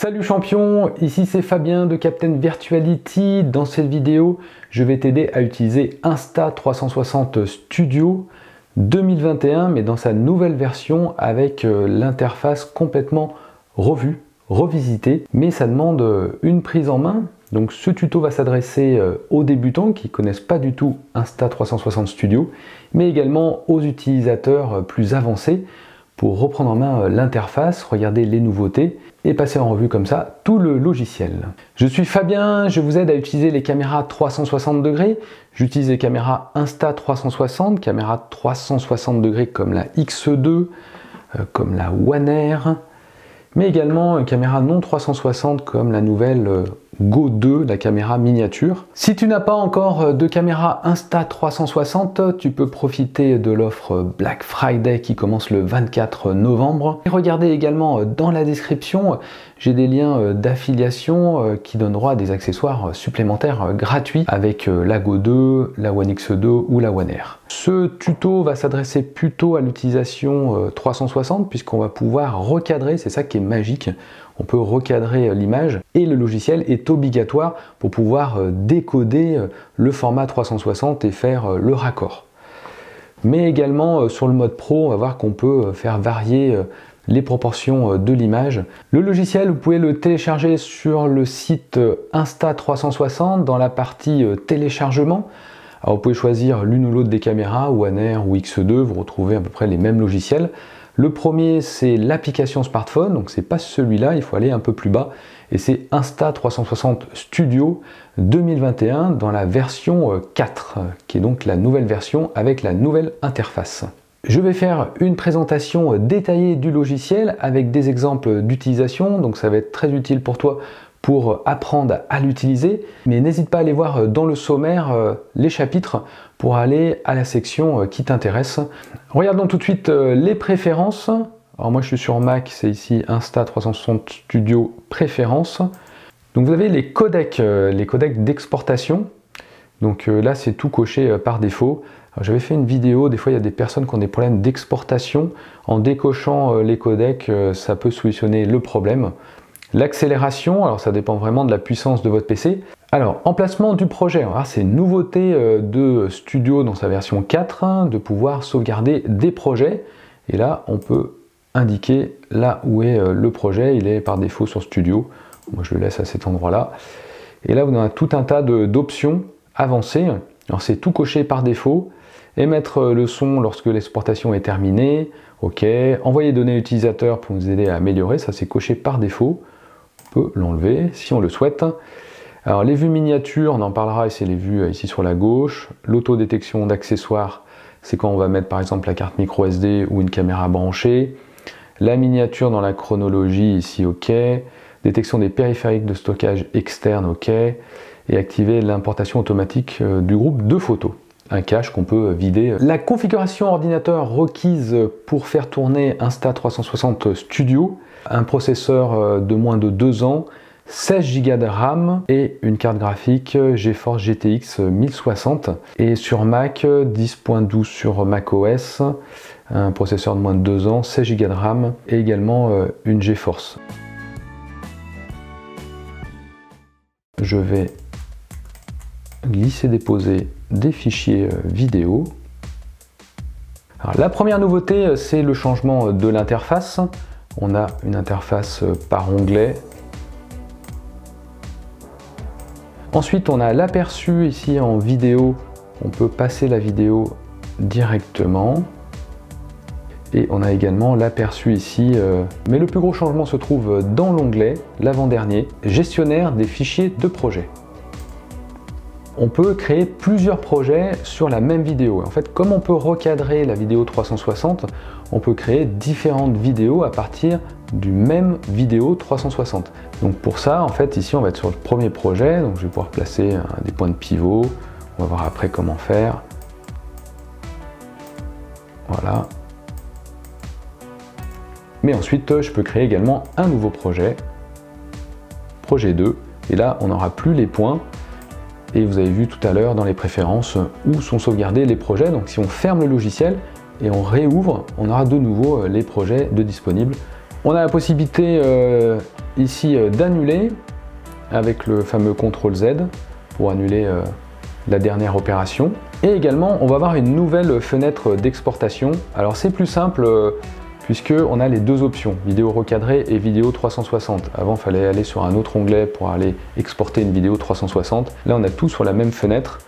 Salut champion, ici c'est Fabien de Captain Virtuality. Dans cette vidéo, je vais t'aider à utiliser Insta360 Studio 2021, mais dans sa nouvelle version avec l'interface complètement revue, revisitée. Mais ça demande une prise en main. Donc ce tuto va s'adresser aux débutants qui ne connaissent pas du tout Insta360 Studio, mais également aux utilisateurs plus avancés pour reprendre en main l'interface, regarder les nouveautés et passer en revue comme ça tout le logiciel. Je suis Fabien, je vous aide à utiliser les caméras 360 degrés. J'utilise les caméras Insta360, caméras 360 degrés comme la X2, comme la One Air, mais également une caméra non 360 comme la nouvelle Go 2, la caméra miniature. Si tu n'as pas encore de caméra Insta360, tu peux profiter de l'offre Black Friday qui commence le 24 novembre. Et regardez également dans la description, j'ai des liens d'affiliation qui donnent droit à des accessoires supplémentaires gratuits avec la Go 2, la One X2 ou la One Air. Ce tuto va s'adresser plutôt à l'utilisation 360 puisqu'on va pouvoir recadrer, c'est ça qui est magique. On peut recadrer l'image et le logiciel est obligatoire pour pouvoir décoder le format 360 et faire le raccord. Mais également sur le mode pro, on va voir qu'on peut faire varier les proportions de l'image. Le logiciel, vous pouvez le télécharger sur le site Insta360 dans la partie téléchargement. Alors vous pouvez choisir l'une ou l'autre des caméras, One Air ou X2, vous retrouvez à peu près les mêmes logiciels. Le premier, c'est l'application smartphone, donc c'est pas celui-là, il faut aller un peu plus bas, et c'est Insta360 Studio 2021 dans la version 4, qui est donc la nouvelle version avec la nouvelle interface. Je vais faire une présentation détaillée du logiciel avec des exemples d'utilisation, donc ça va être très utile pour toi pour apprendre à l'utiliser, mais n'hésite pas à aller voir dans le sommaire les chapitres pour aller à la section qui t'intéresse. Regardons tout de suite les préférences. Alors moi je suis sur Mac, c'est ici Insta360 Studio Préférences. Donc vous avez les codecs d'exportation. Donc là c'est tout coché par défaut. J'avais fait une vidéo, des fois il y a des personnes qui ont des problèmes d'exportation. En décochant les codecs, ça peut solutionner le problème. L'accélération, alors ça dépend vraiment de la puissance de votre PC. Alors, emplacement du projet, c'est une nouveauté de Studio dans sa version 4, de pouvoir sauvegarder des projets. Et là, on peut indiquer là où est le projet, il est par défaut sur Studio. Moi, je le laisse à cet endroit-là. Et là, vous avez tout un tas d'options avancées. Alors, c'est tout coché par défaut. Émettre le son lorsque l'exportation est terminée. OK. Envoyer données utilisateurs pour nous aider à améliorer. Ça, c'est coché par défaut. On peut l'enlever si on le souhaite. Alors les vues miniatures, on en parlera, et c'est les vues ici sur la gauche. L'autodétection d'accessoires, c'est quand on va mettre par exemple la carte micro SD ou une caméra branchée. La miniature dans la chronologie, ici OK. Détection des périphériques de stockage externe, OK. Et activer l'importation automatique du groupe de photos. Un cache qu'on peut vider. La configuration ordinateur requise pour faire tourner Insta360 Studio, un processeur de moins de 2 ans, 16 Go de RAM et une carte graphique GeForce GTX 1060. Et sur Mac, 10.12 sur macOS, un processeur de moins de 2 ans, 16 Go de RAM et également une GeForce. Je vais glisser-déposer des fichiers vidéo. Alors, la première nouveauté, c'est le changement de l'interface. On a une interface par onglet. Ensuite, on a l'aperçu ici en vidéo. On peut passer la vidéo directement. Et on a également l'aperçu ici. Mais le plus gros changement se trouve dans l'onglet, l'avant-dernier, gestionnaire des fichiers de projet. On peut créer plusieurs projets sur la même vidéo. En fait, comme on peut recadrer la vidéo 360, on peut créer différentes vidéos à partir du même vidéo 360. Donc pour ça, en fait, ici, on va être sur le premier projet. Donc je vais pouvoir placer des points de pivot. On va voir après comment faire. Voilà. Mais ensuite, je peux créer également un nouveau projet. Projet 2. Et là, on n'aura plus les points. Et vous avez vu tout à l'heure dans les préférences où sont sauvegardés les projets. Donc si on ferme le logiciel et on réouvre, on aura de nouveau les projets de disponibles. On a la possibilité ici d'annuler avec le fameux CTRL Z pour annuler la dernière opération. Et également, on va avoir une nouvelle fenêtre d'exportation. Alors c'est plus simple puisque on a les deux options, vidéo recadrée et vidéo 360. Avant, il fallait aller sur un autre onglet pour aller exporter une vidéo 360. Là, on a tout sur la même fenêtre.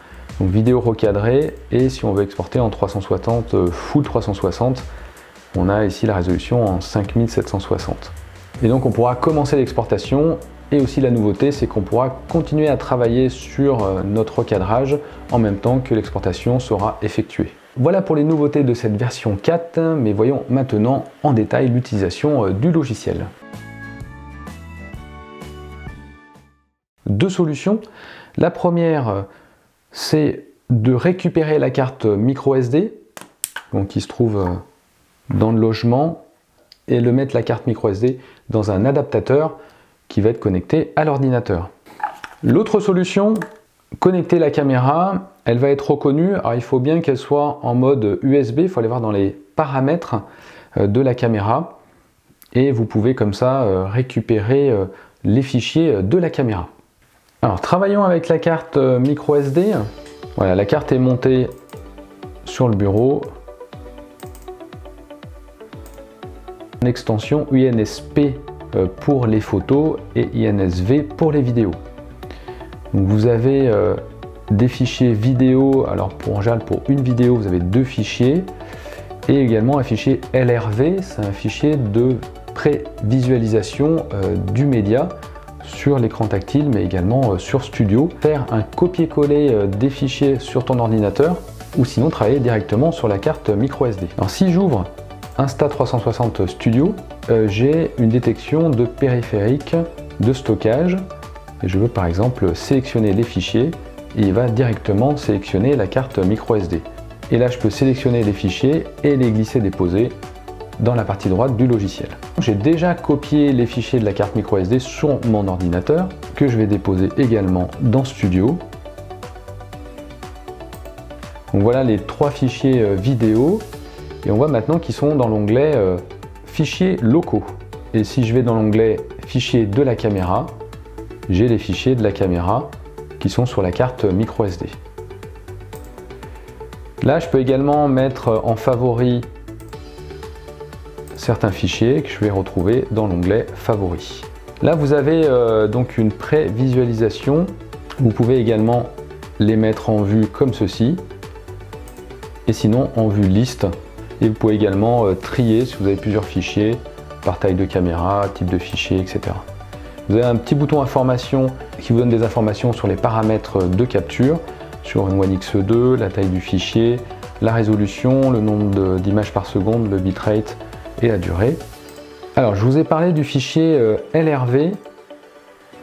Donc vidéo recadrée, et si on veut exporter en 360, full 360, on a ici la résolution en 5760. Et donc on pourra commencer l'exportation. Et aussi la nouveauté, c'est qu'on pourra continuer à travailler sur notre recadrage en même temps que l'exportation sera effectuée. Voilà pour les nouveautés de cette version 4, mais voyons maintenant en détail l'utilisation du logiciel. Deux solutions. La première, c'est de récupérer la carte micro SD, donc qui se trouve dans le logement, et de mettre la carte micro SD dans un adaptateur qui va être connecté à l'ordinateur. L'autre solution, connecter la caméra, elle va être reconnue. Alors il faut bien qu'elle soit en mode USB, il faut aller voir dans les paramètres de la caméra et vous pouvez comme ça récupérer les fichiers de la caméra. Alors travaillons avec la carte micro SD. Voilà, la carte est montée sur le bureau. Une extension UNSP pour les photos et INSV pour les vidéos. Donc vous avez des fichiers vidéo, alors en général pour une vidéo vous avez deux fichiers, et également un fichier LRV, c'est un fichier de prévisualisation du média sur l'écran tactile mais également sur Studio. Faire un copier-coller des fichiers sur ton ordinateur ou sinon travailler directement sur la carte micro SD. Alors si j'ouvre Insta360 Studio, j'ai une détection de périphérique de stockage et je veux par exemple sélectionner les fichiers et il va directement sélectionner la carte micro SD. Et là je peux sélectionner les fichiers et les glisser déposer dans la partie droite du logiciel. J'ai déjà copié les fichiers de la carte micro SD sur mon ordinateur que je vais déposer également dans Studio. Donc voilà les trois fichiers vidéo. Et on voit maintenant qu'ils sont dans l'onglet fichiers locaux. Et si je vais dans l'onglet fichiers de la caméra, j'ai les fichiers de la caméra qui sont sur la carte micro SD. Là, je peux également mettre en favori certains fichiers que je vais retrouver dans l'onglet favoris. Là, vous avez donc une prévisualisation. Vous pouvez également les mettre en vue comme ceci, et sinon en vue liste. Et vous pouvez également trier si vous avez plusieurs fichiers par taille de caméra, type de fichier, etc. Vous avez un petit bouton information qui vous donne des informations sur les paramètres de capture, sur une One X2, la taille du fichier, la résolution, le nombre d'images par seconde, le bitrate et la durée. Alors je vous ai parlé du fichier LRV.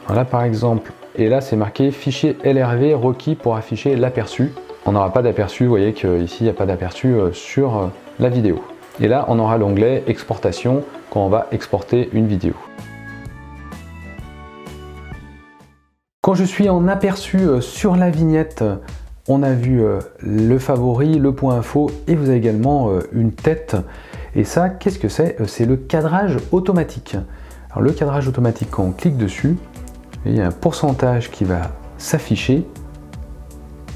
Voilà par exemple, et là c'est marqué fichier LRV requis pour afficher l'aperçu. On n'aura pas d'aperçu, vous voyez qu'ici il n'y a pas d'aperçu sur la vidéo. Et là on aura l'onglet exportation quand on va exporter une vidéo. Quand je suis en aperçu sur la vignette, on a vu le favori, le point info et vous avez également une tête. Et ça, qu'est-ce que c'est? C'est le cadrage automatique. Alors le cadrage automatique, quand on clique dessus, il y a un pourcentage qui va s'afficher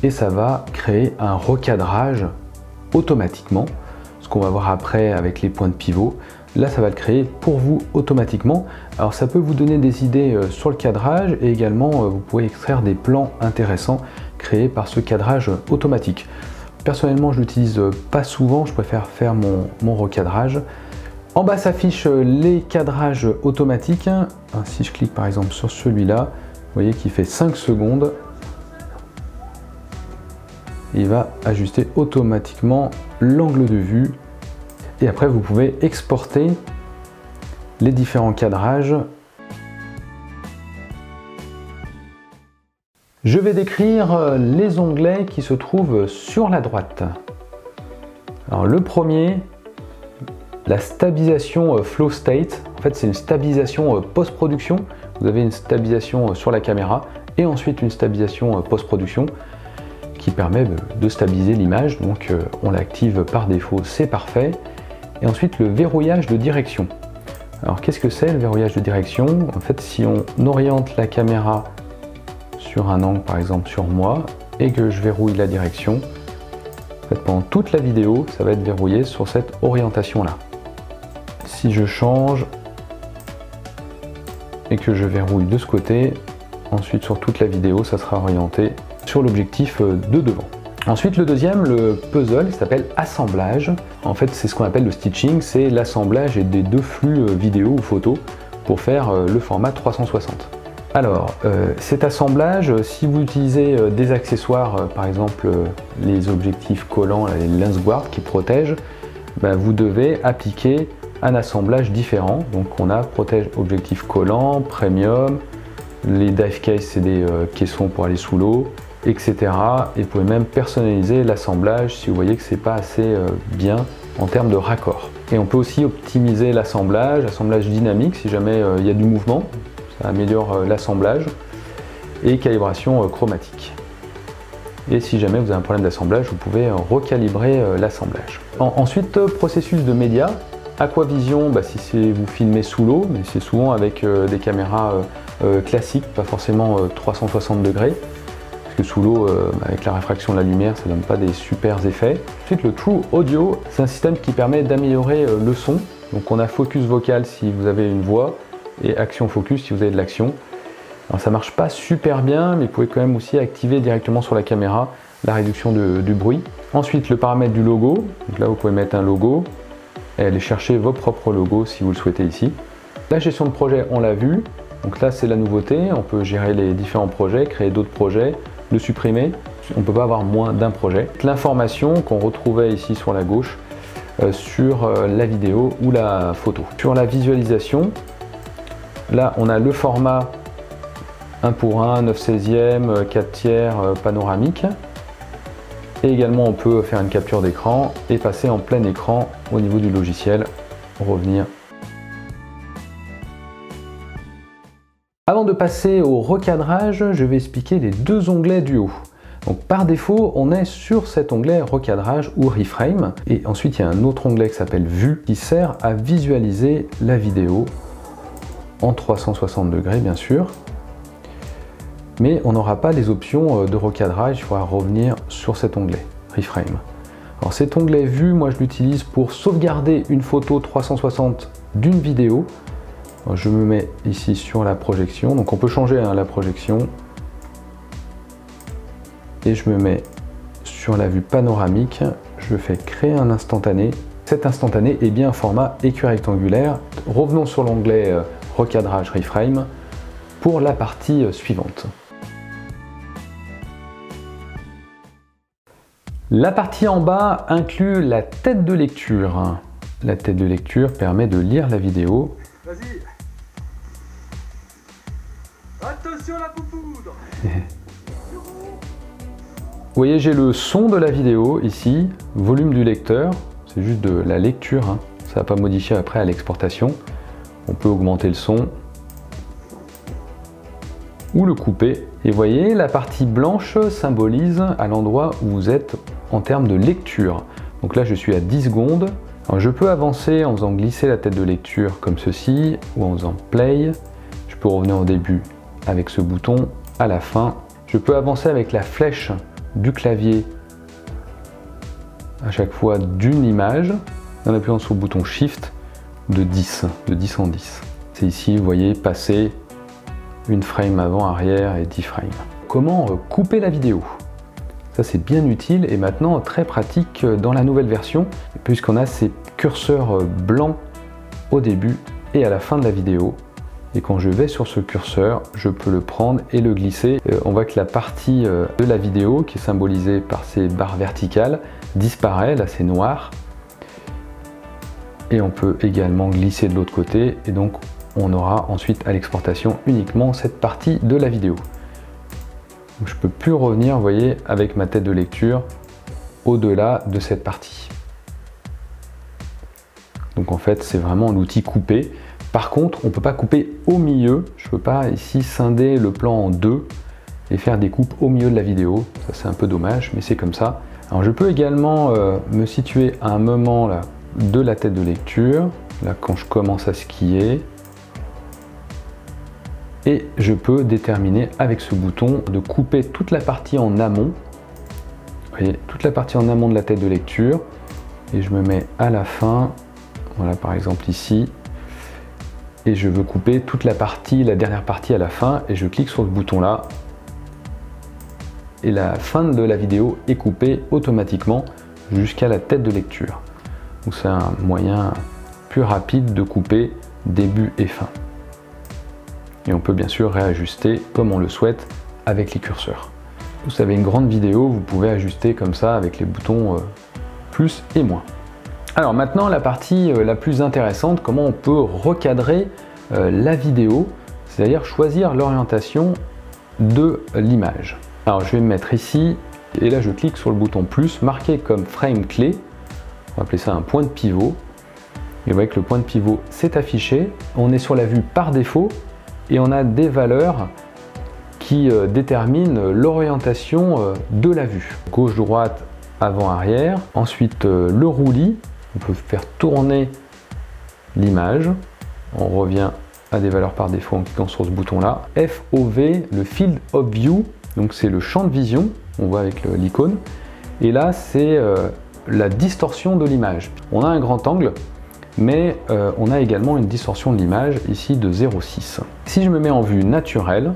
et ça va créer un recadrage automatiquement. Ce qu'on va voir après avec les points de pivot. Là, ça va le créer pour vous automatiquement. Alors ça peut vous donner des idées sur le cadrage et également vous pouvez extraire des plans intéressants créés par ce cadrage automatique. Personnellement, je l'utilise pas souvent, je préfère faire mon recadrage. En bas s'affichent les cadrages automatiques. Si je clique par exemple sur celui-là, vous voyez qu'il fait 5 secondes. Il va ajuster automatiquement l'angle de vue. Et après, vous pouvez exporter les différents cadrages. Je vais décrire les onglets qui se trouvent sur la droite. Alors le premier, la stabilisation flow state. En fait, c'est une stabilisation post-production. Vous avez une stabilisation sur la caméra et ensuite une stabilisation post-production qui permet de stabiliser l'image. Donc on l'active par défaut, c'est parfait. Et ensuite le verrouillage de direction. Alors qu'est-ce que c'est le verrouillage de direction? En fait, si on oriente la caméra sur un angle, par exemple sur moi, et que je verrouille la direction, en fait, pendant toute la vidéo, ça va être verrouillé sur cette orientation-là. Si je change et que je verrouille de ce côté, ensuite sur toute la vidéo, ça sera orienté sur l'objectif de devant. Ensuite, le deuxième, le puzzle, s'appelle assemblage. En fait, c'est ce qu'on appelle le stitching, c'est l'assemblage des deux flux vidéo ou photo pour faire le format 360. Alors, cet assemblage, si vous utilisez des accessoires, par exemple les objectifs collants, les lens guard qui protègent, vous devez appliquer un assemblage différent. Donc on a protège objectif collant, premium, les dive case c'est des caissons pour aller sous l'eau, etc. Et vous pouvez même personnaliser l'assemblage si vous voyez que c'est pas assez bien en termes de raccord. Et on peut aussi optimiser l'assemblage, assemblage dynamique si jamais il y a du mouvement, ça améliore l'assemblage, et calibration chromatique. Et si jamais vous avez un problème d'assemblage, vous pouvez recalibrer l'assemblage. Ensuite, processus de média. Aquavision, si vous filmez sous l'eau, mais c'est souvent avec des caméras classiques, pas forcément 360 degrés, parce que sous l'eau, avec la réfraction de la lumière, ça donne pas des super effets. Ensuite, le True Audio, c'est un système qui permet d'améliorer le son. Donc on a focus vocal si vous avez une voix, et action focus si vous avez de l'action. Alors ça marche pas super bien, mais vous pouvez quand même aussi activer directement sur la caméra la réduction du bruit. Ensuite, le paramètre du logo. Donc là, vous pouvez mettre un logo et aller chercher vos propres logos si vous le souhaitez ici. La gestion de projet, on l'a vu. Donc là, c'est la nouveauté. On peut gérer les différents projets, créer d'autres projets, le supprimer. On ne peut pas avoir moins d'un projet. L'information qu'on retrouvait ici sur la gauche sur la vidéo ou la photo. Sur la visualisation, là, on a le format 1:1, 9/16, 4/3 panoramique. Et également, on peut faire une capture d'écran et passer en plein écran au niveau du logiciel. Revenir. Avant de passer au recadrage, je vais expliquer les deux onglets du haut. Donc par défaut, on est sur cet onglet recadrage ou reframe. Et ensuite, il y a un autre onglet qui s'appelle vue qui sert à visualiser la vidéo en 360 degrés, bien sûr. Mais on n'aura pas les options de recadrage, il faudra revenir sur cet onglet, Reframe. Alors cet onglet Vue, moi je l'utilise pour sauvegarder une photo 360 d'une vidéo. Alors, je me mets ici sur la projection, donc on peut changer la projection. Et je me mets sur la vue panoramique, je fais créer un instantané. Cet instantané est bien un format équirectangulaire. Revenons sur l'onglet recadrage Reframe pour la partie suivante. La partie en bas inclut la tête de lecture. La tête de lecture permet de lire la vidéo. Vas-y. Attention la poupoudre. Vous voyez, j'ai le son de la vidéo ici, volume du lecteur, c'est juste de la lecture, hein. Ça ne va pas modifier après à l'exportation. On peut augmenter le son ou le couper. Et vous voyez, la partie blanche symbolise à l'endroit où vous êtes en termes de lecture. Donc là, je suis à 10 secondes. Alors, je peux avancer en faisant glisser la tête de lecture comme ceci, ou en faisant play. Je peux revenir au début avec ce bouton, à la fin. Je peux avancer avec la flèche du clavier à chaque fois d'une image, en appuyant sur le bouton Shift de 10 en 10. C'est ici, vous voyez, passer une frame avant, arrière et 10 frames. Comment couper la vidéo? Ça c'est bien utile et maintenant très pratique dans la nouvelle version, puisqu'on a ces curseurs blancs au début et à la fin de la vidéo. Et quand je vais sur ce curseur, je peux le prendre et le glisser. On voit que la partie de la vidéo, qui est symbolisée par ces barres verticales, disparaît, là c'est noir. Et on peut également glisser de l'autre côté, et donc on aura ensuite à l'exportation uniquement cette partie de la vidéo. Donc je ne peux plus revenir, vous voyez, avec ma tête de lecture au-delà de cette partie. Donc en fait, c'est vraiment l'outil couper. Par contre, on ne peut pas couper au milieu. Je ne peux pas ici scinder le plan en deux et faire des coupes au milieu de la vidéo. Ça, c'est un peu dommage, mais c'est comme ça. Alors je peux également me situer à un moment là de la tête de lecture. là quand je commence à skier. Et je peux déterminer avec ce bouton de couper toute la partie en amont. Vous voyez, toute la partie en amont de la tête de lecture. Et je me mets à la fin, voilà par exemple ici. Et je veux couper toute la partie, la dernière partie à la fin. Et je clique sur ce bouton là. Et la fin de la vidéo est coupée automatiquement jusqu'à la tête de lecture. Donc c'est un moyen plus rapide de couper début et fin. Et on peut bien sûr réajuster comme on le souhaite avec les curseurs. Vous avez une grande vidéo, vous pouvez ajuster comme ça avec les boutons plus et moins. Alors maintenant la partie la plus intéressante, comment on peut recadrer la vidéo, c'est-à-dire choisir l'orientation de l'image. Alors je vais me mettre ici et là je clique sur le bouton plus marqué comme frame clé, on va appeler ça un point de pivot. Et vous voyez que le point de pivot s'est affiché, on est sur la vue par défaut. Et on a des valeurs qui déterminent l'orientation de la vue. Gauche, droite, avant, arrière. Ensuite, le roulis. On peut faire tourner l'image. On revient à des valeurs par défaut en cliquant sur ce bouton-là. FOV, le Field of View. Donc c'est le champ de vision. On voit avec l'icône. Et là, c'est la distorsion de l'image. On a un grand angle. Mais on a également une distorsion de l'image ici de 0,6. Si je me mets en vue naturelle,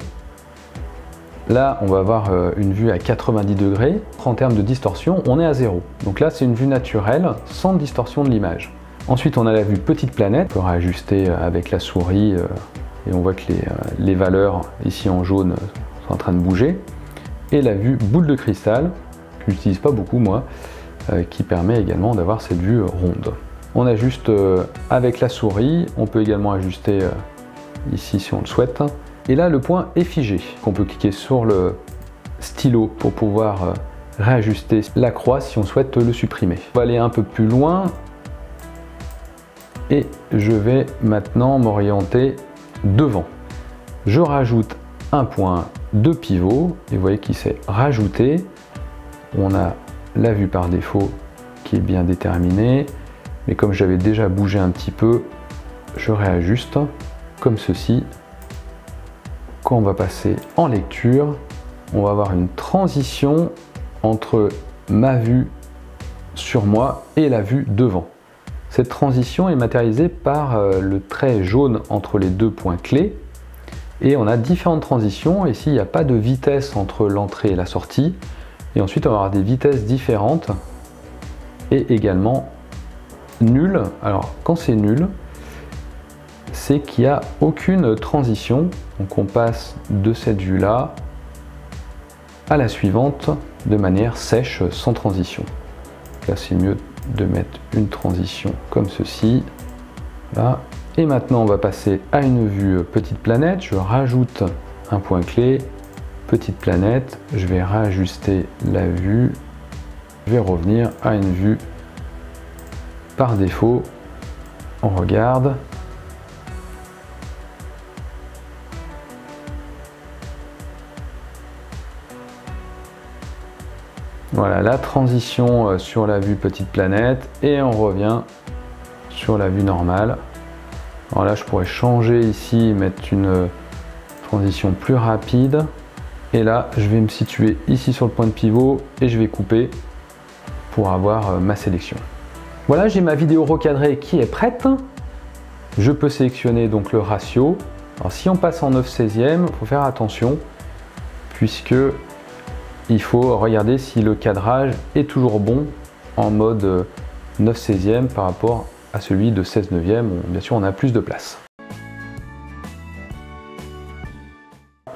là on va avoir une vue à 90 degrés. En termes de distorsion, on est à 0. Donc là c'est une vue naturelle sans distorsion de l'image. Ensuite on a la vue petite planète, on peut réajuster avec la souris et on voit que les valeurs ici en jaune sont en train de bouger. Et la vue boule de cristal, que j'utilise pas beaucoup moi, qui permet également d'avoir cette vue ronde. On ajuste avec la souris, on peut également ajuster ici si on le souhaite. Et là le point est figé. On peut cliquer sur le stylo pour pouvoir réajuster la croix si on souhaite le supprimer. On va aller un peu plus loin et je vais maintenant m'orienter devant. Je rajoute un point de pivot et vous voyez qu'il s'est rajouté. On a la vue par défaut qui est bien déterminée. Mais comme j'avais déjà bougé un petit peu, je réajuste comme ceci. Quand on va passer en lecture, on va avoir une transition entre ma vue sur moi et la vue devant. Cette transition est matérialisée par le trait jaune entre les deux points clés. Et on a différentes transitions. Ici, il n'y a pas de vitesse entre l'entrée et la sortie. Et ensuite, on va avoir des vitesses différentes et également nul. Alors quand c'est nul, c'est qu'il n'y a aucune transition. Donc on passe de cette vue là à la suivante de manière sèche, sans transition. Là c'est mieux de mettre une transition comme ceci. Là. Et maintenant on va passer à une vue petite planète. Je rajoute un point clé, petite planète. Je vais réajuster la vue. Je vais revenir à une vue par défaut. On regarde. Voilà la transition sur la vue petite planète et on revient sur la vue normale. Alors là je pourrais changer ici, mettre une transition plus rapide et là je vais me situer ici sur le point de pivot et je vais couper pour avoir ma sélection. Voilà, j'ai ma vidéo recadrée qui est prête. Je peux sélectionner donc le ratio. Alors si on passe en 9/16e, il faut faire attention puisque il faut regarder si le cadrage est toujours bon en mode 9/16e par rapport à celui de 16/9e où bien sûr on a plus de place.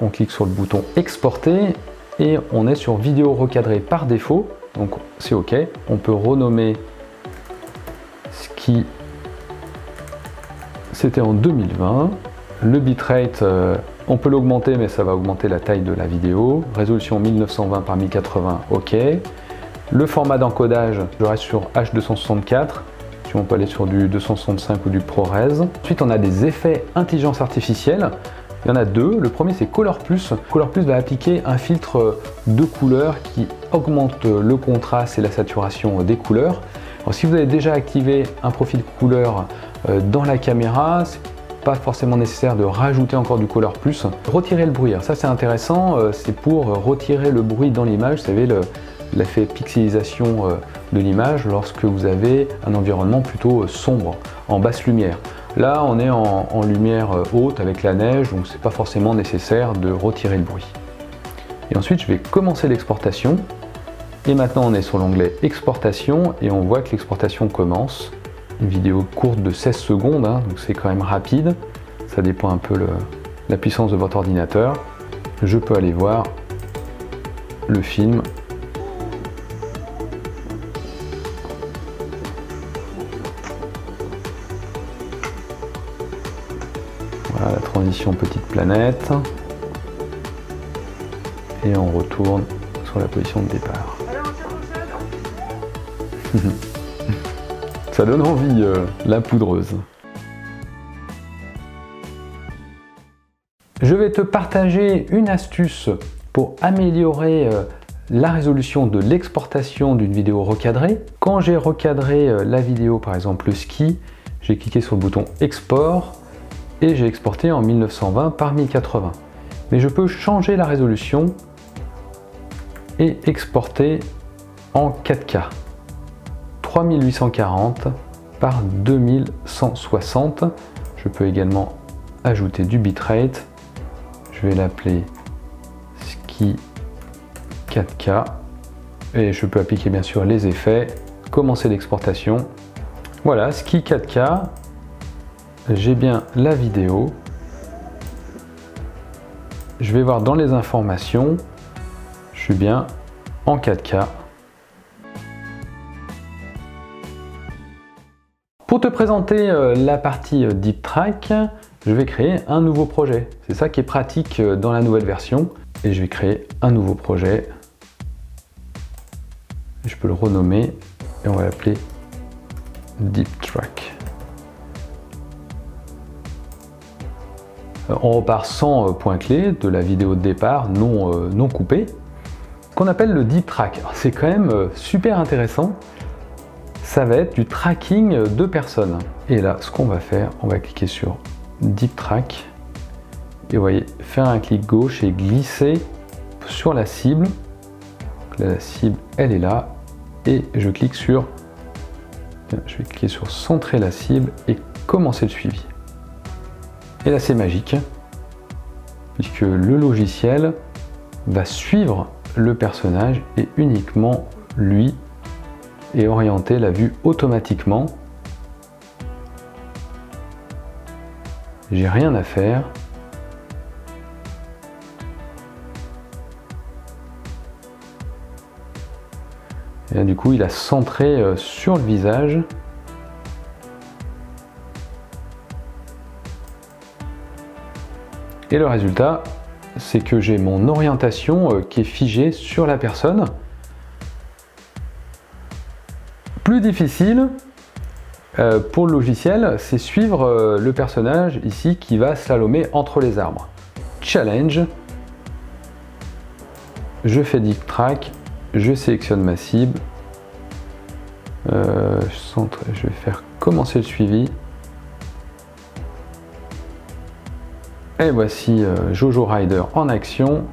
On clique sur le bouton exporter et on est sur vidéo recadrée par défaut, donc c'est OK. On peut renommer ce qui c'était en 2020. Le bitrate, on peut l'augmenter, mais ça va augmenter la taille de la vidéo. Résolution 1920 par 1080, OK. Le format d'encodage, je reste sur H264. Si on peut aller sur du 265 ou du ProRes. Ensuite, on a des effets intelligence artificielle. Il y en a deux. Le premier, c'est Color Plus. Color Plus va appliquer un filtre de couleur qui augmente le contraste et la saturation des couleurs. Alors, si vous avez déjà activé un profil couleur dans la caméra. C'est pas forcément nécessaire de rajouter encore du color plus. Retirer le bruit, alors ça c'est intéressant, c'est pour retirer le bruit dans l'image. Vous savez, l'effet pixelisation de l'image lorsque vous avez un environnement plutôt sombre, en basse lumière. Là on est en lumière haute avec la neige, donc c'est pas forcément nécessaire de retirer le bruit. Et ensuite je vais commencer l'exportation. Et maintenant on est sur l'onglet exportation et on voit que l'exportation commence. Une vidéo courte de 16 secondes, hein, donc c'est quand même rapide. Ça dépend un peu la puissance de votre ordinateur. Je peux aller voir le film. Voilà la transition petite planète. Et on retourne sur la position de départ. Ça donne envie, la poudreuse. Je vais te partager une astuce pour améliorer la résolution de l'exportation d'une vidéo recadrée. Quand j'ai recadré la vidéo, par exemple le ski, j'ai cliqué sur le bouton export et j'ai exporté en 1920 par 1080. Mais je peux changer la résolution et exporter en 4K. 3840 par 2160. Je peux également ajouter du bitrate. Je vais l'appeler Ski 4K et je peux appliquer bien sûr les effets, commencer l'exportation. Voilà, Ski 4K. J'ai bien la vidéo. Je vais voir dans les informations. Je suis bien en 4K. Pour te présenter la partie Deep Track, je vais créer un nouveau projet. C'est ça qui est pratique dans la nouvelle version. Et je vais créer un nouveau projet. Je peux le renommer et on va l'appeler Deep Track. On repart sans point clé de la vidéo de départ non coupée, qu'on appelle le Deep Track. C'est quand même super intéressant. Ça va être du tracking de personnes. Et là, ce qu'on va faire, on va cliquer sur Deep Track. Et vous voyez, faire un clic gauche et glisser sur la cible. Là, la cible, elle est là. Et je clique sur, je vais cliquer sur centrer la cible et commencer le suivi. Et là, c'est magique, puisque le logiciel va suivre le personnage et uniquement lui et orienter la vue automatiquement. J'ai rien à faire. Et là, du coup, il a centré sur le visage. Et le résultat, c'est que j'ai mon orientation qui est figée sur la personne. Plus difficile pour le logiciel, c'est suivre le personnage ici qui va slalomer entre les arbres. Challenge. Je fais Deep Track. Je sélectionne ma cible. Je vais faire commencer le suivi. Et voici Jojo Rider en action.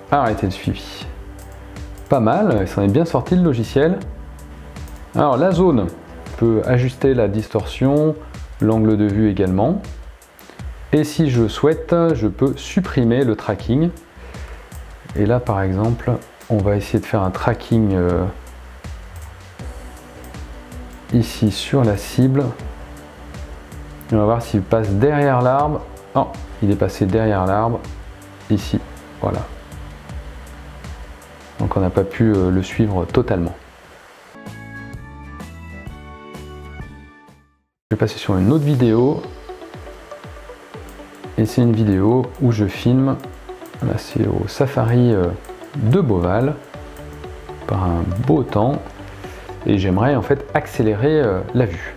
Arrêtez le suivi. Pas mal, il s'en est bien sorti le logiciel. Alors la zone, on peut ajuster la distorsion, l'angle de vue également. Et si je souhaite, je peux supprimer le tracking. Et là par exemple, on va essayer de faire un tracking ici sur la cible. On va voir s'il passe derrière l'arbre. Oh, il est passé derrière l'arbre. Ici, voilà. Donc on n'a pas pu le suivre totalement. Je vais passer sur une autre vidéo. Et c'est une vidéo où je filme. Là c'est au safari de Beauval. Par un beau temps. Et j'aimerais en fait accélérer la vue.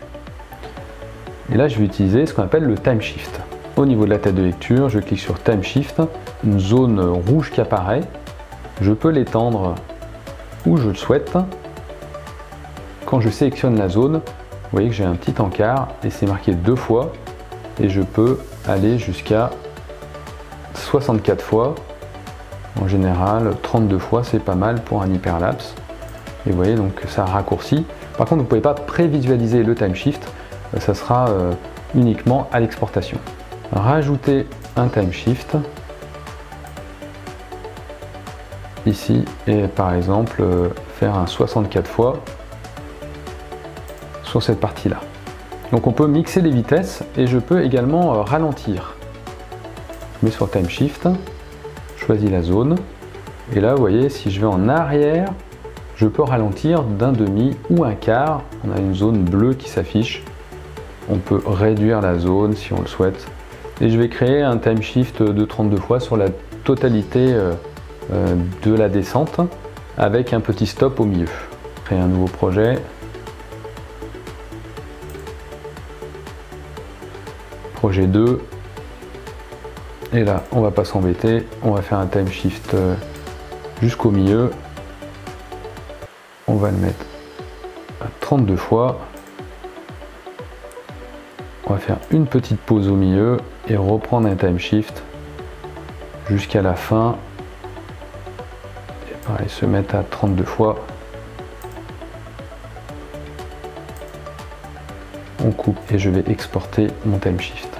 Et là je vais utiliser ce qu'on appelle le Time Shift. Au niveau de la tête de lecture, je clique sur Time Shift, une zone rouge qui apparaît. je peux l'étendre où je le souhaite. Quand je sélectionne la zone, vous voyez que j'ai un petit encart et c'est marqué 2 fois et je peux aller jusqu'à 64 fois. En général, 32 fois, c'est pas mal pour un hyperlapse. Et vous voyez, donc ça raccourcit. Par contre, vous ne pouvez pas prévisualiser le time shift, ça sera uniquement à l'exportation. Rajouter un time shift ici et par exemple faire un 64 fois sur cette partie-là. Donc on peut mixer les vitesses et je peux également ralentir. Je mets sur time shift, je choisis la zone et là vous voyez, si je vais en arrière, je peux ralentir d'un demi ou un quart. On a une zone bleue qui s'affiche. On peut réduire la zone si on le souhaite. Et je vais créer un time shift de 32 fois sur la totalité de la descente avec un petit stop au milieu. Créer un nouveau projet. Projet 2. Et là, on va pas s'embêter. On va faire un time shift jusqu'au milieu. On va le mettre à 32 fois. On va faire une petite pause au milieu et reprendre un time shift jusqu'à la fin. Et pareil, se mettre à 32 fois. On coupe et je vais exporter mon time shift.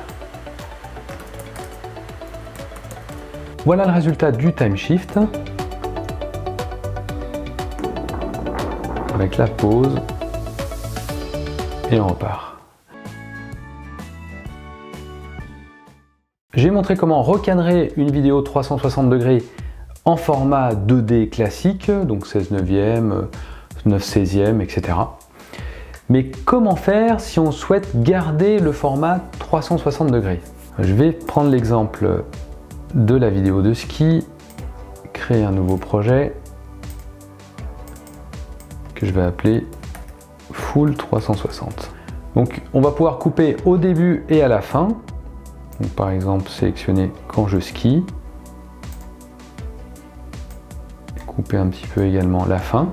Voilà le résultat du time shift. Avec la pause et on repart. J'ai montré comment recadrer une vidéo 360 degrés en format 2D classique, donc 16 neuvième, 9 16e, etc. Mais comment faire si on souhaite garder le format 360 degrés? Je vais prendre l'exemple de la vidéo de ski, créer un nouveau projet que je vais appeler Full 360. Donc on va pouvoir couper au début et à la fin. Donc, par exemple sélectionner quand je skie. Couper un petit peu également la fin.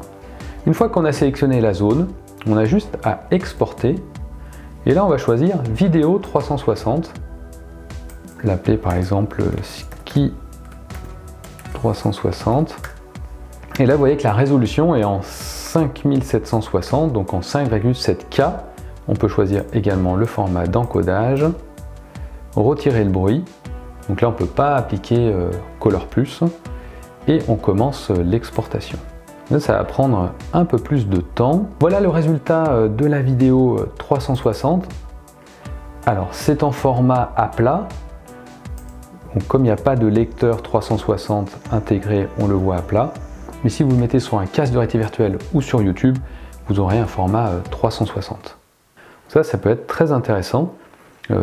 Une fois qu'on a sélectionné la zone, on a juste à exporter. Et là on va choisir vidéo 360. L'appeler par exemple ski 360. Et là vous voyez que la résolution est en 5760, donc en 5,7K. On peut choisir également le format d'encodage, retirer le bruit. Donc là on ne peut pas appliquer Color Plus et on commence l'exportation. Ça va prendre un peu plus de temps. Voilà le résultat de la vidéo 360. Alors c'est en format à plat. Donc, comme il n'y a pas de lecteur 360 intégré, on le voit à plat. Mais si vous le mettez sur un casque de réalité virtuelle ou sur YouTube, vous aurez un format 360. Ça peut être très intéressant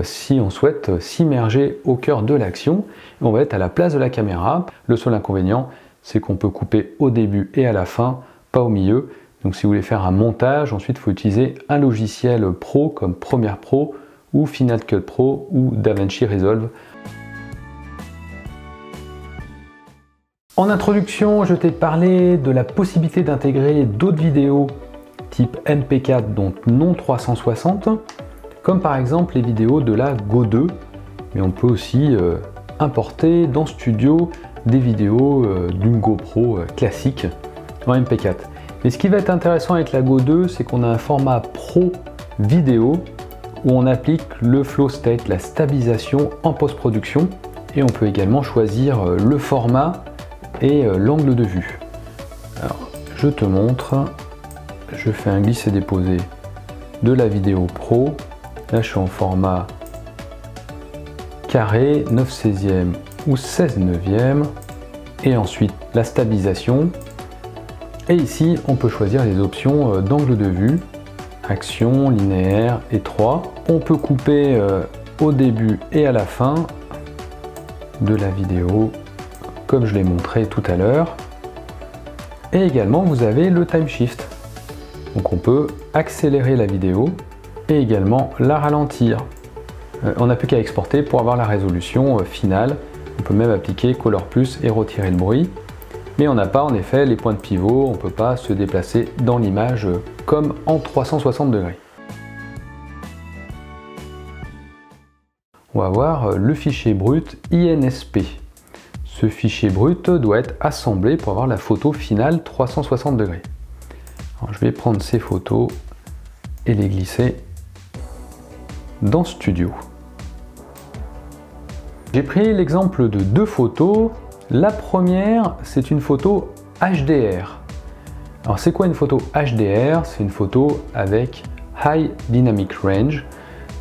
si on souhaite s'immerger au cœur de l'action. On va être à la place de la caméra. Le seul inconvénient, c'est qu'on peut couper au début et à la fin, pas au milieu. Donc si vous voulez faire un montage, ensuite il faut utiliser un logiciel pro comme Premiere Pro ou Final Cut Pro ou DaVinci Resolve. En introduction, je t'ai parlé de la possibilité d'intégrer d'autres vidéos type MP4, donc non 360, comme par exemple les vidéos de la Go 2, mais on peut aussi importer dans Studio des vidéos d'une GoPro classique en MP4. Mais ce qui va être intéressant avec la Go 2, c'est qu'on a un format Pro vidéo où on applique le flow state, la stabilisation en post-production, et on peut également choisir le format et l'angle de vue. Alors, je te montre, je fais un glisser-déposer de la vidéo pro. Là, je suis en format carré, 9 16e ou 16 neuvième. Et ensuite, la stabilisation. Et ici, on peut choisir les options d'angle de vue, action, linéaire, étroit. On peut couper au début et à la fin de la vidéo, comme je l'ai montré tout à l'heure. Et également vous avez le time shift, donc on peut accélérer la vidéo et également la ralentir. On n'a plus qu'à exporter pour avoir la résolution finale. On peut même appliquer Color Plus et retirer le bruit. mais on n'a pas en effet les points de pivot, on ne peut pas se déplacer dans l'image comme en 360 degrés. On va voir le fichier brut INSP. Ce fichier brut doit être assemblé pour avoir la photo finale 360 degrés. Alors, je vais prendre ces photos et les glisser dans Studio. J'ai pris l'exemple de deux photos. La première, c'est une photo HDR. Alors c'est quoi une photo HDR? C'est une photo avec High Dynamic Range.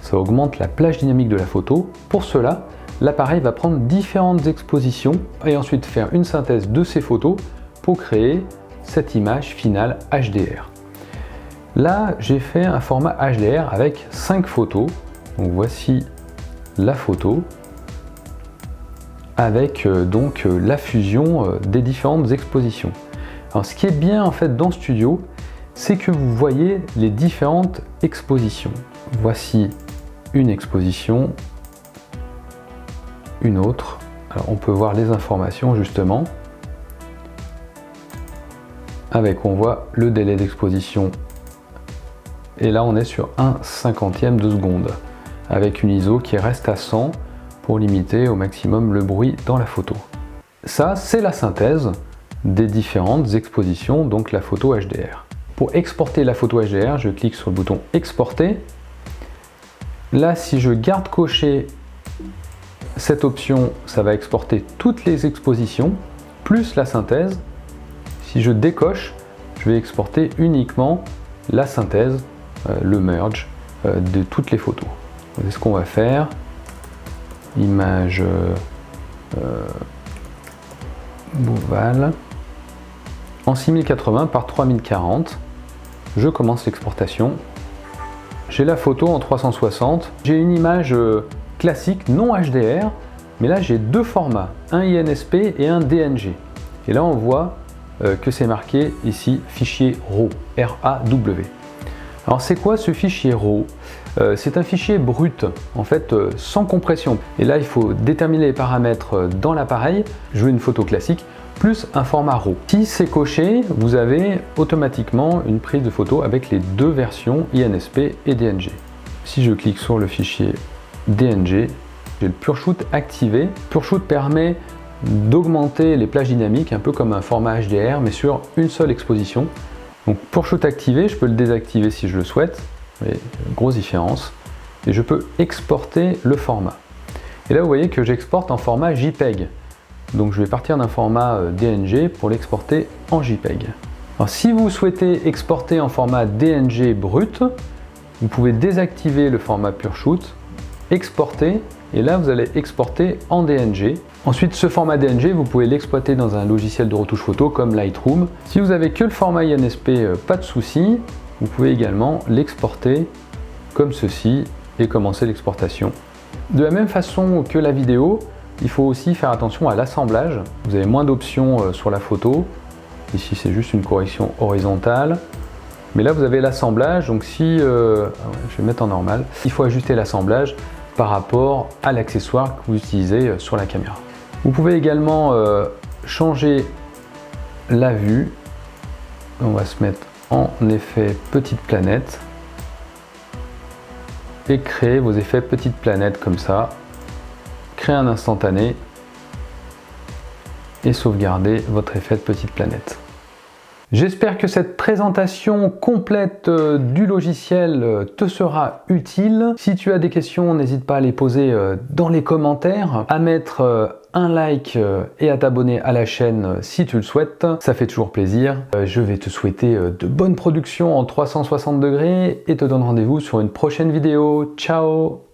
Ça augmente la plage dynamique de la photo. Pour cela, l'appareil va prendre différentes expositions et ensuite faire une synthèse de ces photos pour créer cette image finale HDR. Là, j'ai fait un format HDR avec 5 photos. Donc voici la photo avec la fusion des différentes expositions. Alors ce qui est bien en fait dans Studio, c'est que vous voyez les différentes expositions. Voici une exposition, une autre. Alors on peut voir les informations justement. On voit le délai d'exposition. Et là on est sur 1/50 de seconde. Avec une ISO qui reste à 100 pour limiter au maximum le bruit dans la photo. Ça, c'est la synthèse des différentes expositions, donc la photo HDR. Pour exporter la photo HDR, je clique sur le bouton Exporter. Là, si je garde coché cette option, ça va exporter toutes les expositions, plus la synthèse. Si je décoche, je vais exporter uniquement la synthèse, le merge de toutes les photos. C'est ce qu'on va faire. Image Bouval en 6080 par 3040. Je commence l'exportation. J'ai la photo en 360. J'ai une image classique non HDR, mais là j'ai deux formats, un INSP et un DNG. Et là on voit que c'est marqué ici fichier RAW, R-A-W. Alors c'est quoi ce fichier RAW? C'est un fichier brut, en fait sans compression. Et là il faut déterminer les paramètres dans l'appareil. Je veux une photo classique plus un format RAW. Si c'est coché, vous avez automatiquement une prise de photo avec les deux versions INSP et DNG. Si je clique sur le fichier DNG, j'ai le PureShoot activé. PureShoot permet d'augmenter les plages dynamiques un peu comme un format HDR mais sur une seule exposition. Donc PureShoot activé, je peux le désactiver si je le souhaite, mais grosse différence. Et je peux exporter le format. Et là vous voyez que j'exporte en format JPEG. Donc je vais partir d'un format DNG pour l'exporter en JPEG. Alors si vous souhaitez exporter en format DNG brut, vous pouvez désactiver le format PureShoot, exporter, et là vous allez exporter en DNG. Ensuite ce format DNG, vous pouvez l'exploiter dans un logiciel de retouche photo comme Lightroom. Si vous avez que le format INSP, pas de souci, vous pouvez également l'exporter comme ceci et commencer l'exportation. De la même façon que la vidéo, il faut aussi faire attention à l'assemblage. Vous avez moins d'options sur la photo. Ici c'est juste une correction horizontale. Mais là vous avez l'assemblage, donc si... je vais mettre en normal. Il faut ajuster l'assemblage par rapport à l'accessoire que vous utilisez sur la caméra. Vous pouvez également changer la vue. On va se mettre en effet petite planète et créer vos effets petite planète comme ça. Créer un instantané et sauvegarder votre effet de petite planète. J'espère que cette présentation complète du logiciel te sera utile. Si tu as des questions, n'hésite pas à les poser dans les commentaires, à mettre un like et à t'abonner à la chaîne si tu le souhaites. Ça fait toujours plaisir. Je vais te souhaiter de bonnes productions en 360 degrés et te donne rendez-vous sur une prochaine vidéo. Ciao!